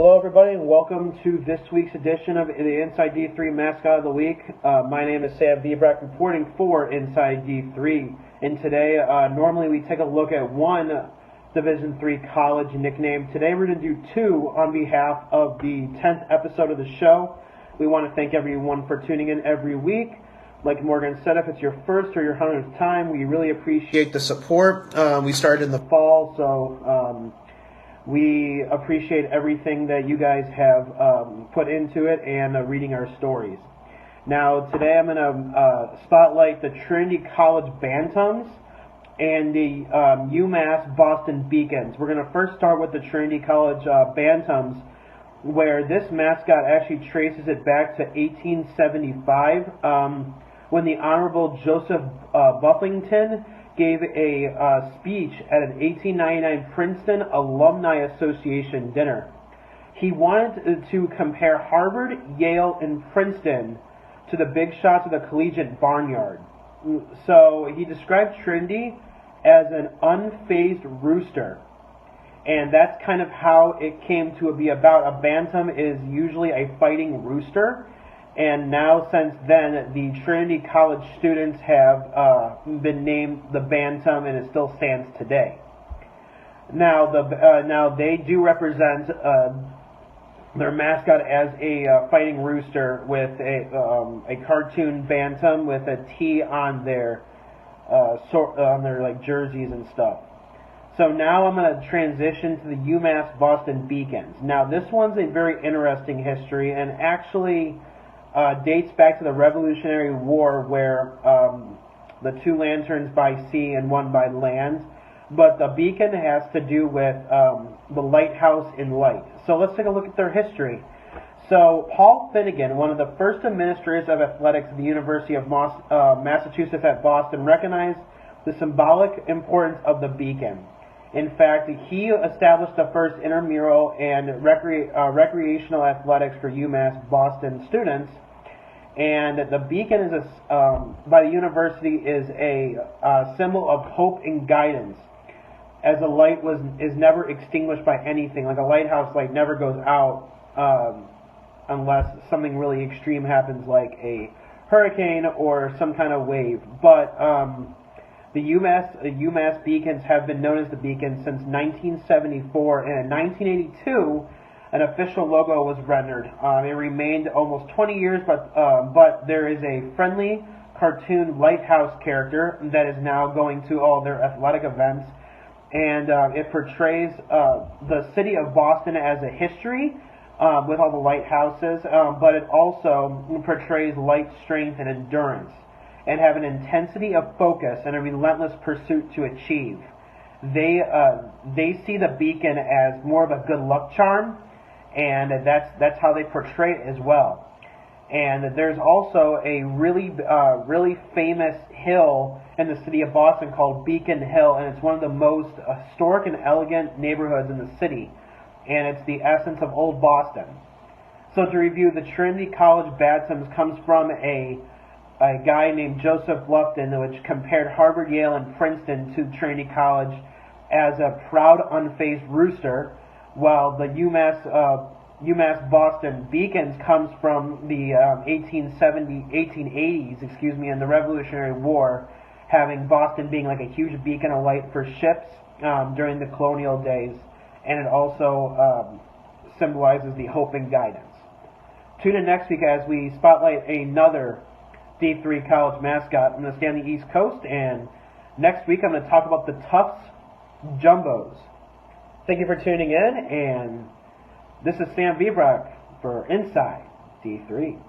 Hello everybody and welcome to this week's edition of the Inside D3 Mascot of the Week. My name is Sam Vibrak, reporting for Inside D3. And today, normally we take a look at one Division III college nickname. Today we're going to do two on behalf of the 10th episode of the show. We want to thank everyone for tuning in every week. Like Morgan said, if it's your first or your 100th time, we really appreciate the support. We started in the fall, so we appreciate everything that you guys have put into it and reading our stories. Now, today I'm going to spotlight the Trinity College Bantams and the UMass Boston Beacons. We're going to first start with the Trinity College Bantams, where this mascot actually traces it back to 1875, when the Honorable Joseph Buffington gave a speech at an 1899 Princeton Alumni Association dinner. He wanted to compare Harvard, Yale, and Princeton to the big shots of the collegiate barnyard. So he described Trinity as an unfazed rooster. And that's kind of how it came to be about. A bantam is usually a fighting rooster. And now, since then, the Trinity College students have been named the Bantam, and it still stands today. Now, they do represent their mascot as a fighting rooster with a cartoon bantam with a T on their like jerseys and stuff. So now I'm going to transition to the UMass Boston Beacons. Now, this one's a very interesting history, and actually dates back to the Revolutionary War, where the two lanterns by sea and one by land. But the beacon has to do with the lighthouse in light. So let's take a look at their history. So Paul Finnegan, one of the first administrators of athletics at the University of Massachusetts at Boston, recognized the symbolic importance of the beacon. In fact, he established the first intramural and recreational athletics for UMass Boston students. And the beacon is by the university is a symbol of hope and guidance, as the light is never extinguished by anything. Like a lighthouse light never goes out unless something really extreme happens, like a hurricane or some kind of wave. But the UMass Beacons have been known as the Beacons since 1974, and in 1982, an official logo was rendered. It remained almost 20 years, but there is a friendly cartoon lighthouse character that is now going to all their athletic events, and it portrays the city of Boston as a history with all the lighthouses, but it also portrays light strength and endurance, and have an intensity of focus and a relentless pursuit to achieve. They see the beacon as more of a good luck charm, and that's how they portray it as well. And there's also a really famous hill in the city of Boston called Beacon Hill, and it's one of the most historic and elegant neighborhoods in the city, and it's the essence of Old Boston. So to review, the Trinity College Bantams comes from a guy named Joseph Bluffton, which compared Harvard, Yale, and Princeton to Trinity College as a proud, unfazed rooster, while the UMass Boston Beacons comes from the 1880s, and the Revolutionary War, having Boston being like a huge beacon of light for ships during the colonial days, and it also symbolizes the hope and guidance. Tune in next week as we spotlight another D3 college mascot. I'm going to stay on the East Coast, and next week I'm going to talk about the Tufts Jumbos. Thank you for tuning in, and this is Sam Vibrak for Inside D3.